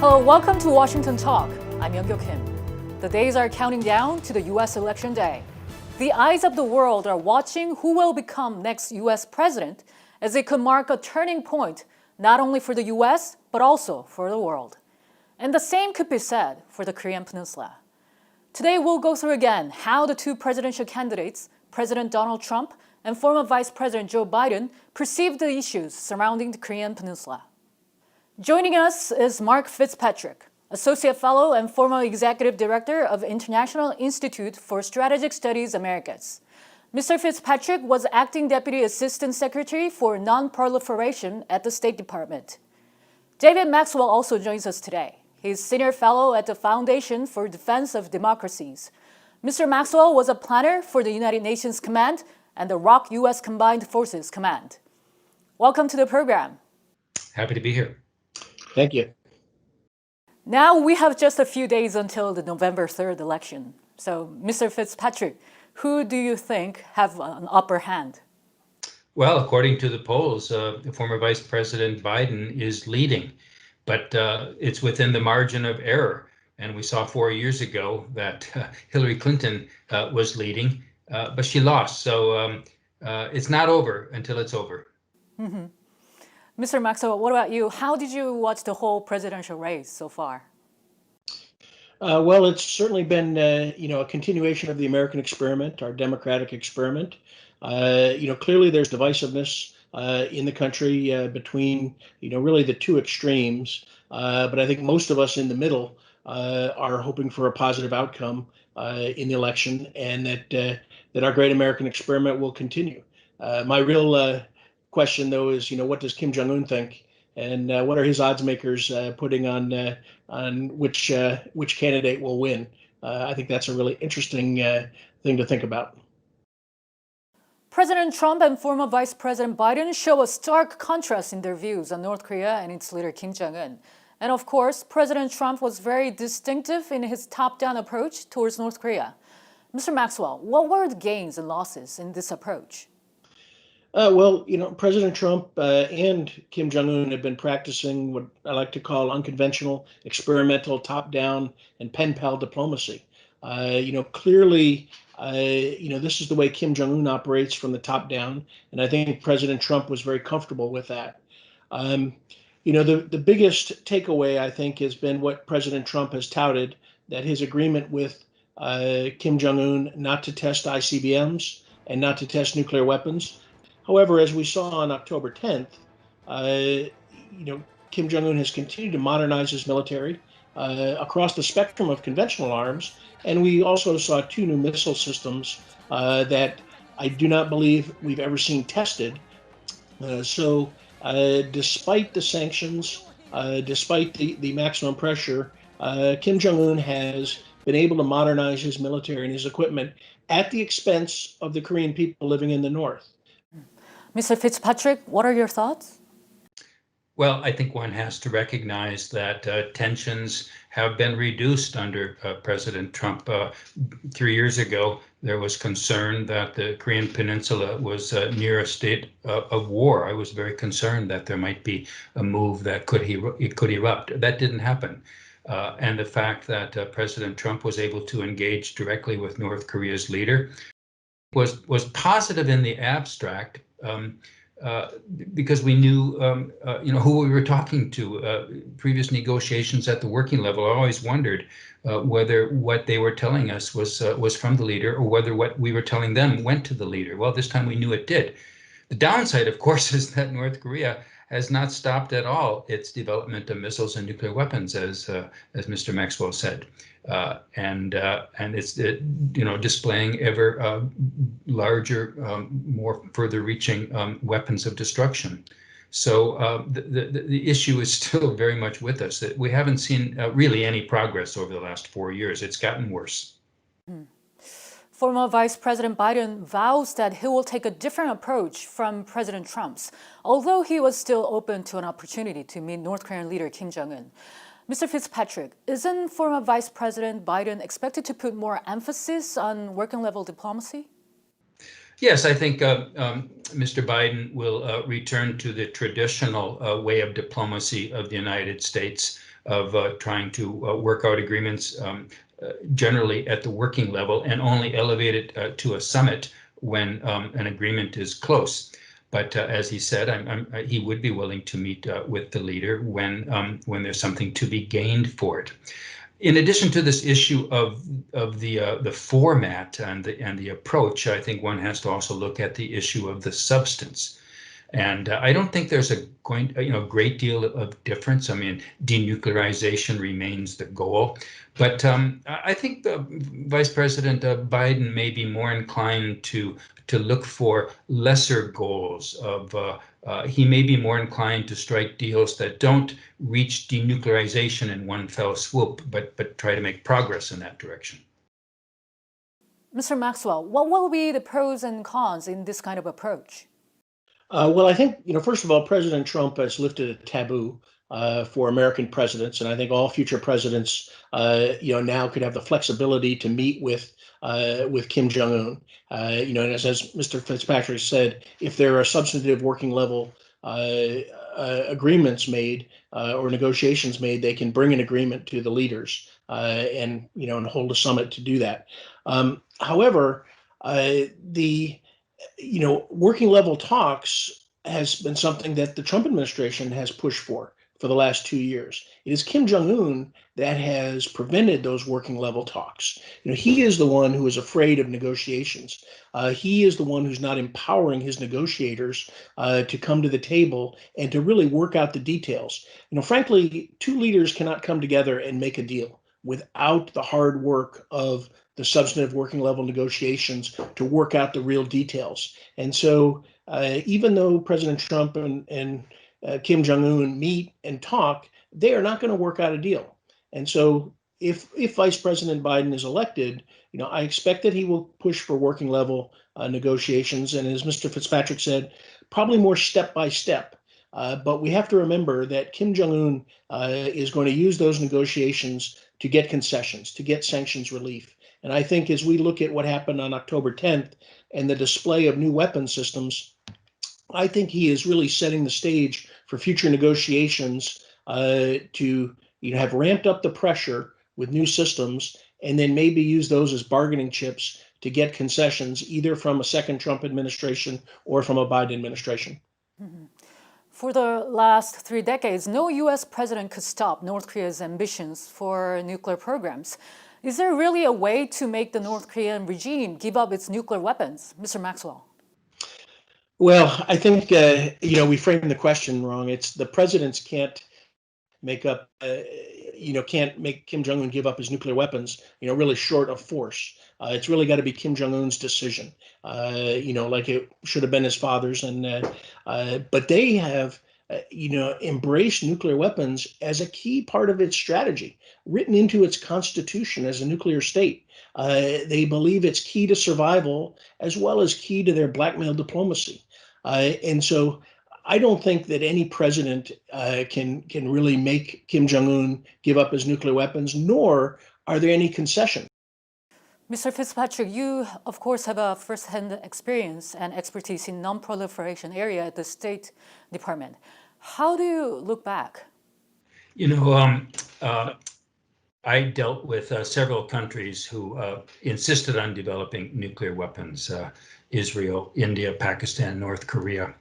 Hello, welcome to Washington Talk. I'm Young-Gyo Kim. The days are counting down to the U.S. election day. The eyes of the world are watching who will become next U.S. president, as it could mark a turning point not only for the U.S., but also for the world. And the same could be said for the Korean Peninsula. Today we'll go through again how the two presidential candidates, President Donald Trump and former Vice President Joe Biden, perceive the issues surrounding the Korean Peninsula. Joining us is Mark Fitzpatrick, Associate Fellow and former Executive Director of International Institute for Strategic Studies Americas. Mr. Fitzpatrick was Acting Deputy Assistant Secretary for Non-Proliferation at the State Department. David Maxwell also joins us today. He's Senior Fellow at the Foundation for Defense of Democracies. Mr. Maxwell was a planner for the United Nations Command and the ROK U.S. Combined Forces Command. Welcome to the program. Happy to be here. Thank you. Now we have just a few days until the November 3rd election. So, Mr. Fitzpatrick, who do you think have an upper hand? Well, according to the polls, former Vice President Biden is leading, but it's within the margin of error. And we saw 4 years ago that Hillary Clinton was leading, but she lost. So it's not over until it's over. Mm-hmm. Mr. Maxwell, what about you? How did you watch the whole presidential race so far? Well, it's certainly been, a continuation of the American experiment, our democratic experiment. Clearly there's divisiveness in the country between, really the two extremes. But I think most of us in the middle are hoping for a positive outcome in the election, and that our great American experiment will continue. My real question, though, is, what does Kim Jong-un think, and what are his odds makers putting on which candidate will win? I think that's a really interesting thing to think about. President Trump and former Vice President Biden show a stark contrast in their views on North Korea and its leader Kim Jong-un. And of course, President Trump was very distinctive in his top-down approach towards North Korea. Mr. Maxwell, what were the gains and losses in this approach? President Trump and Kim Jong-un have been practicing what I like to call unconventional, experimental, top-down, and pen-pal diplomacy. Clearly, this is the way Kim Jong-un operates from the top down, and I think President Trump was very comfortable with that. The biggest takeaway, I think, has been what President Trump has touted, that his agreement with Kim Jong-un not to test ICBMs and not to test nuclear weapons. However, as we saw on October 10th, Kim Jong-un has continued to modernize his military across the spectrum of conventional arms. And we also saw 2 new missile systems that I do not believe we've ever seen tested. So despite the sanctions, despite the maximum pressure, Kim Jong-un has been able to modernize his military and his equipment at the expense of the Korean people living in the north. Mr. Fitzpatrick, what are your thoughts? Well, I think one has to recognize that tensions have been reduced under President Trump. 3 years ago, there was concern that the Korean Peninsula was near a state of war. I was very concerned that there might be a move that could erupt. That didn't happen. And the fact that President Trump was able to engage directly with North Korea's leader was positive in the abstract. Because we knew, who we were talking to. Previous negotiations at the working level, I always wondered whether what they were telling us was from the leader, or whether what we were telling them went to the leader. Well, this time we knew it did. The downside, of course, is that North Korea has not stopped at all its development of missiles and nuclear weapons, as Mr. Maxwell said, and it's displaying ever larger, more further-reaching weapons of destruction. So the issue is still very much with us. That we haven't seen really any progress over the last 4 years. It's gotten worse. Former Vice President Biden vows that he will take a different approach from President Trump's, although he was still open to an opportunity to meet North Korean leader Kim Jong-un. Mr. Fitzpatrick, isn't former Vice President Biden expected to put more emphasis on working-level diplomacy? Yes, I think Mr. Biden will return to the traditional way of diplomacy of the United States, of trying to work out agreements generally at the working level and only elevate it to a summit when an agreement is close. But as he said, he would be willing to meet with the leader when there's something to be gained for it. In addition to this issue of the format and the approach, I think one has to also look at the issue of the substance. And I don't think there's a great deal of difference. I mean, denuclearization remains the goal, but I think Vice President Biden may be more inclined to look for lesser goals. He may be more inclined to strike deals that don't reach denuclearization in one fell swoop, but try to make progress in that direction. Mr. Maxwell, what will be the pros and cons in this kind of approach? Well, I think, first of all, President Trump has lifted a taboo for American presidents, and I think all future presidents, now could have the flexibility to meet with Kim Jong-un. And as Mr. Fitzpatrick said, if there are substantive working level agreements made or negotiations made, they can bring an agreement to the leaders and hold a summit to do that. However, the working level talks has been something that the Trump administration has pushed for the last 2 years. It is Kim Jong-un that has prevented those working level talks. He is the one who is afraid of negotiations. He is the one who's not empowering his negotiators to come to the table and to really work out the details. Frankly, two leaders cannot come together and make a deal without the hard work of the substantive working level negotiations to work out the real details. And so even though President Trump and Kim Jong-un meet and talk, they are not going to work out a deal. And so if Vice President Biden is elected, I expect that he will push for working level negotiations. And as Mr. Fitzpatrick said, probably more step by step. But we have to remember that Kim Jong-un is going to use those negotiations to get concessions, to get sanctions relief. And I think as we look at what happened on October 10th and the display of new weapon systems, I think he is really setting the stage for future negotiations to have ramped up the pressure with new systems and then maybe use those as bargaining chips to get concessions either from a second Trump administration or from a Biden administration. Mm-hmm. For the last 3 decades, no U.S. president could stop North Korea's ambitions for nuclear programs. Is there really a way to make the North Korean regime give up its nuclear weapons? Mr. Maxwell. Well, I think, we framed the question wrong. It's the presidents can't make Kim Jong-un give up his nuclear weapons, really short of force. It's really got to be Kim Jong-un's decision, like it should have been his father's. But they have, embraced nuclear weapons as a key part of its strategy, written into its constitution as a nuclear state. They believe it's key to survival as well as key to their blackmail diplomacy. And so I don't think that any president can really make Kim Jong-un give up his nuclear weapons, nor are there any concessions. Mr. Fitzpatrick, you, of course, have a first-hand experience and expertise in non-proliferation area at the State Department. How do you look back? I dealt with several countries who insisted on developing nuclear weapons, Israel, India, Pakistan, North Korea.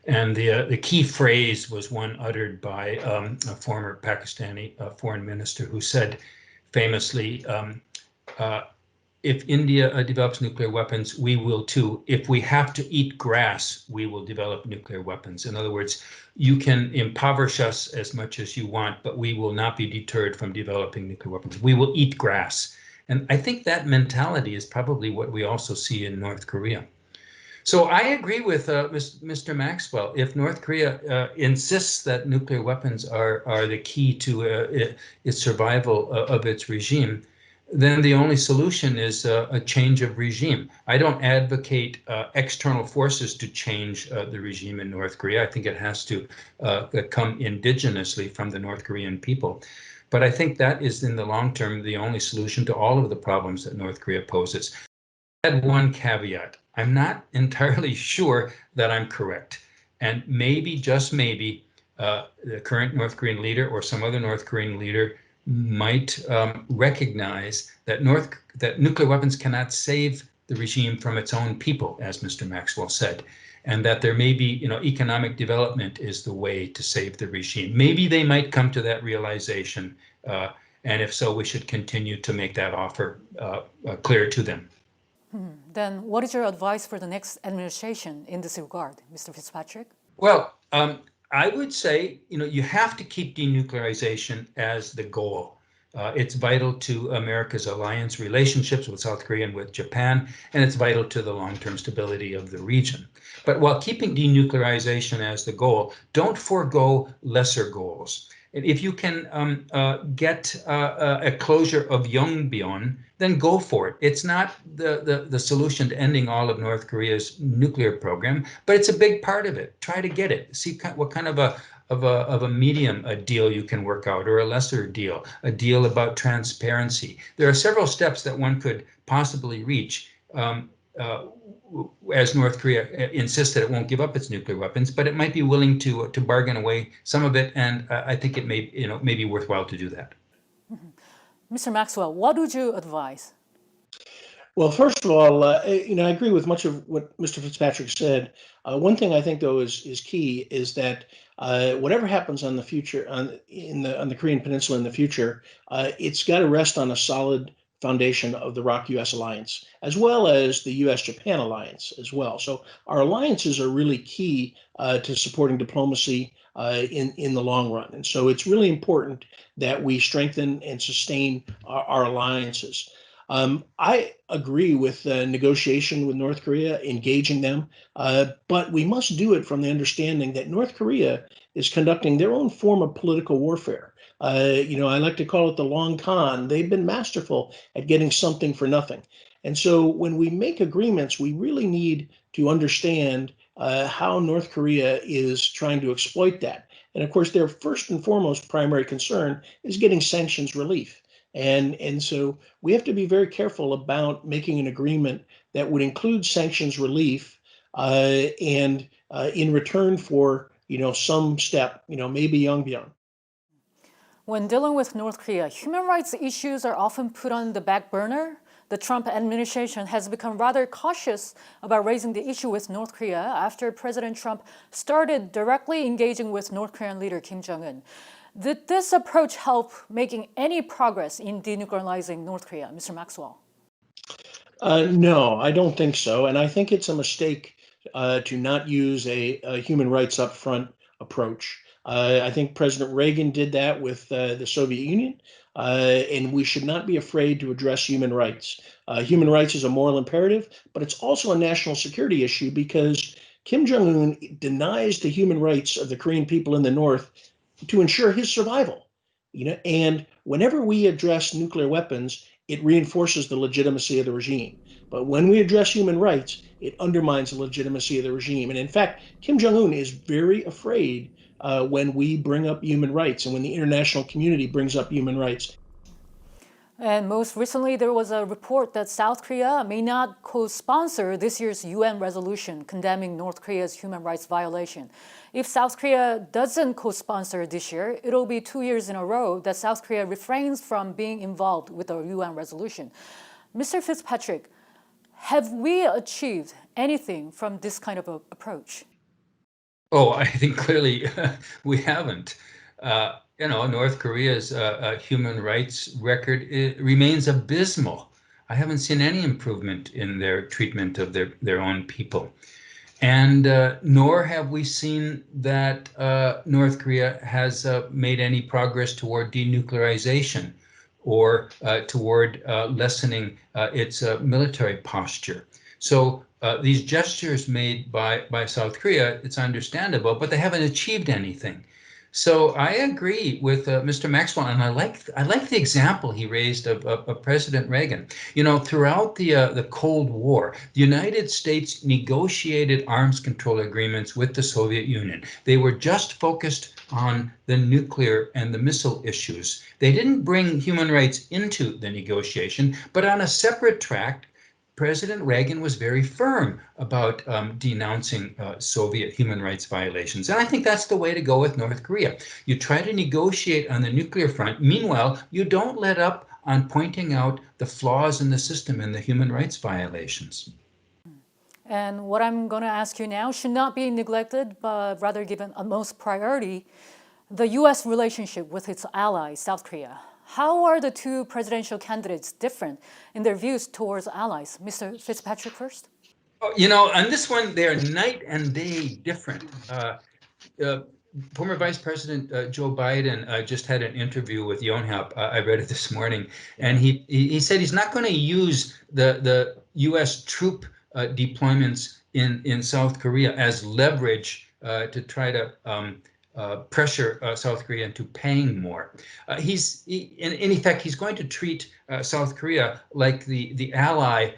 And the key phrase was one uttered by a former Pakistani foreign minister who said famously, if India develops nuclear weapons, we will too. If we have to eat grass, we will develop nuclear weapons. In other words, you can impoverish us as much as you want, but we will not be deterred from developing nuclear weapons. We will eat grass. And I think that mentality is probably what we also see in North Korea. So I agree with Mr. Maxwell. If North Korea insists that nuclear weapons are the key to its survival of its regime, then the only solution is a change of regime. I don't advocate external forces to change the regime in North Korea. I think it has to come indigenously from the North Korean people. But I think that is, in the long term, the only solution to all of the problems that North Korea poses. I had one caveat. I'm not entirely sure that I'm correct. And maybe, just maybe, the current North Korean leader or some other North Korean leader might recognize that nuclear weapons cannot save the regime from its own people, as Mr. Maxwell said, and that there may be, economic development is the way to save the regime. Maybe they might come to that realization, and if so, we should continue to make that offer clear to them. Then what is your advice for the next administration in this regard, Mr. Fitzpatrick? Well, I would say, you have to keep denuclearization as the goal. It's vital to America's alliance relationships with South Korea and with Japan, and it's vital to the long-term stability of the region. But while keeping denuclearization as the goal, don't forego lesser goals. And if you can get a closure of Yongbyon, then go for it. It's not the solution to ending all of North Korea's nuclear program, but it's a big part of it. Try to get it. See what kind of a medium a deal you can work out, or a lesser deal, a deal about transparency. There are several steps that one could possibly reach as North Korea insists that it won't give up its nuclear weapons, but it might be willing to bargain away some of it, and I think it may be worthwhile to do that. Mr. Maxwell, what would you advise? Well, first of all, I agree with much of what Mr. Fitzpatrick said. One thing I think, though, is key is that whatever happens on the future on the Korean Peninsula in the future, it's got to rest on a solid foundation of the ROK-US alliance, as well as the US-Japan alliance as well. So our alliances are really key to supporting diplomacy in the long run. And so it's really important that we strengthen and sustain our alliances. I agree with negotiation with North Korea, engaging them, but we must do it from the understanding that North Korea is conducting their own form of political warfare. I like to call it the long con. They've been masterful at getting something for nothing. And so when we make agreements, we really need to understand how North Korea is trying to exploit that. And of course, their first and foremost primary concern is getting sanctions relief. And so we have to be very careful about making an agreement that would include sanctions relief and in return for, some step, maybe Yongbyon. When dealing with North Korea, human rights issues are often put on the back burner. The Trump administration has become rather cautious about raising the issue with North Korea after President Trump started directly engaging with North Korean leader Kim Jong-un. Did this approach help making any progress in denuclearizing North Korea, Mr. Maxwell? No, I don't think so. And I think it's a mistake to not use a human rights upfront approach. I think President Reagan did that with the Soviet Union, and we should not be afraid to address human rights. Human rights is a moral imperative, but it's also a national security issue because Kim Jong-un denies the human rights of the Korean people in the North to ensure his survival. And whenever we address nuclear weapons, it reinforces the legitimacy of the regime. But when we address human rights, it undermines the legitimacy of the regime. And in fact, Kim Jong-un is very afraid when we bring up human rights and when the international community brings up human rights. And most recently, there was a report that South Korea may not co-sponsor this year's UN resolution condemning North Korea's human rights violation. If South Korea doesn't co-sponsor this year, it'll be 2 years in a row that South Korea refrains from being involved with the UN resolution. Mr. Fitzpatrick, have we achieved anything from this kind of approach? Oh, I think clearly we haven't. North Korea's human rights record remains abysmal. I haven't seen any improvement in their treatment of their own people. And nor have we seen that North Korea has made any progress toward denuclearization or toward lessening its military posture. So these gestures made by South Korea, it's understandable, but they haven't achieved anything. So I agree with Mr. Maxwell, and I like the example he raised of President Reagan. Throughout the Cold War, the United States negotiated arms control agreements with the Soviet Union. They were just focused on the nuclear and the missile issues. They didn't bring human rights into the negotiation, but on a separate track, President Reagan was very firm about denouncing Soviet human rights violations. And I think that's the way to go with North Korea. You try to negotiate on the nuclear front. Meanwhile, you don't let up on pointing out the flaws in the system and the human rights violations. And what I'm going to ask you now should not be neglected, but rather given utmost priority, the U.S. relationship with its ally, South Korea. How are the two presidential candidates different in their views towards allies? Mr. Fitzpatrick first. You know, on this one, they're night and day different. Former Vice President Joe Biden just had an interview with Yonhap. I read it this morning, and he said he's not going to use the U.S. troop deployments in South Korea as leverage to try to pressure South Korea into paying more. In effect, he's going to treat South Korea like the ally,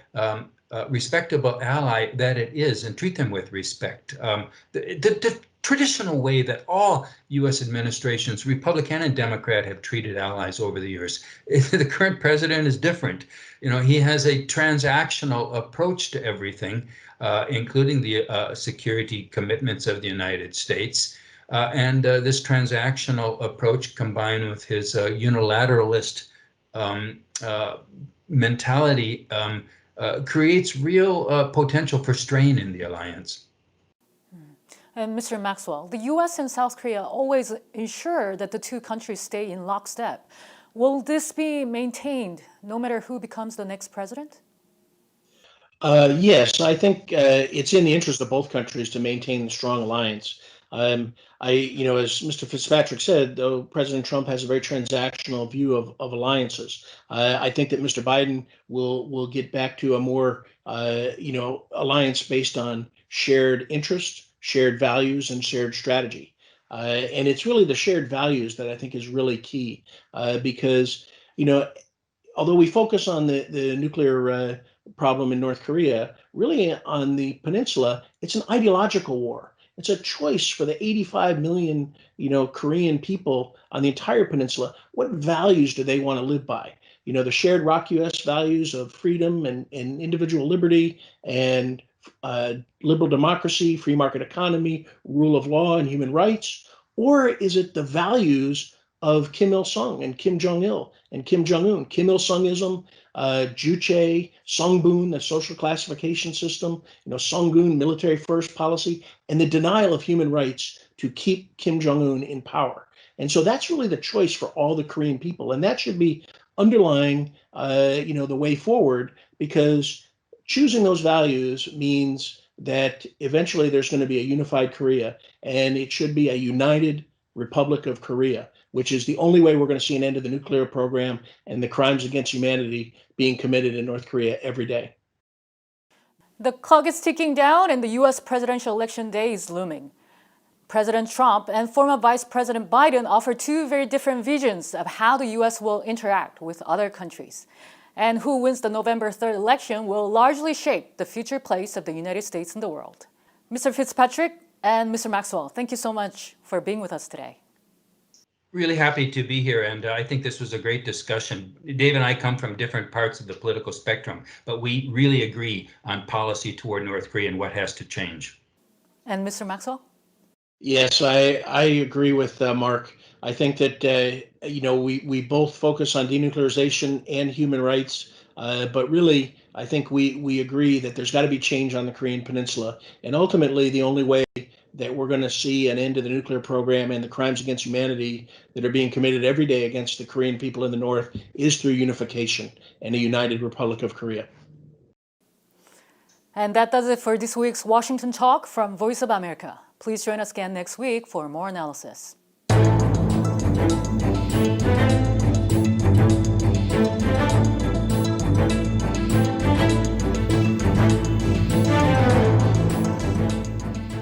respectable ally that it is, and treat them with respect. The traditional way that all U.S. administrations, Republican and Democrat, have treated allies over the years. The current president is different. You know, he has a transactional approach to everything, including the security commitments of the United States. And this transactional approach, combined with his unilateralist mentality, creates real potential for strain in the alliance. And Mr. Maxwell, the U.S. and South Korea always ensure that the two countries stay in lockstep. Will this be maintained no matter who becomes the next president? Yes, I think it's in the interest of both countries to maintain a strong alliance. As Mr. Fitzpatrick said, though, President Trump has a very transactional view of alliances. I think that Mr. Biden will get back to a more, alliance based on shared interest, shared values, and shared strategy. And it's really the shared values that I think is really key because, although we focus on the nuclear problem in North Korea, really on the peninsula, it's an ideological war. It's a choice for the 85 million, Korean people on the entire peninsula. What values do they want to live by? The shared ROC US values of freedom and individual liberty and liberal democracy, free market economy, rule of law, and human rights? Or is it the values of Kim Il-sung and Kim Jong-il and Kim Jong-un, Kim Il-sungism, Juche, Songbun, the social classification system, Songun, military first policy, and the denial of human rights to keep Kim Jong-un in power. And so that's really the choice for all the Korean people. And that should be underlying, the way forward, because choosing those values means that eventually there's going to be a unified Korea, and it should be a united Republic of Korea, which is the only way we're going to see an end to the nuclear program and the crimes against humanity being committed in North Korea every day. The clock is ticking down and the U.S. presidential election day is looming. President Trump and former Vice President Biden offer two very different visions of how the U.S. will interact with other countries. And who wins the November 3rd election will largely shape the future place of the United States in the world. Mr. Fitzpatrick and Mr. Maxwell, thank you so much for being with us today. Really happy to be here, and I think this was a great discussion. Dave and I come from different parts of the political spectrum, but we really agree on policy toward North Korea and what has to change. And Mr. Maxwell? Yes, I agree with Mark. I think that, we both focus on denuclearization and human rights, but really, I think we agree that there's got to be change on the Korean Peninsula. And ultimately, the only way that we're going to see an end to the nuclear program and the crimes against humanity that are being committed every day against the Korean people in the North is through unification and a united Republic of Korea. And that does it for this week's Washington Talk from Voice of America. Please join us again next week for more analysis.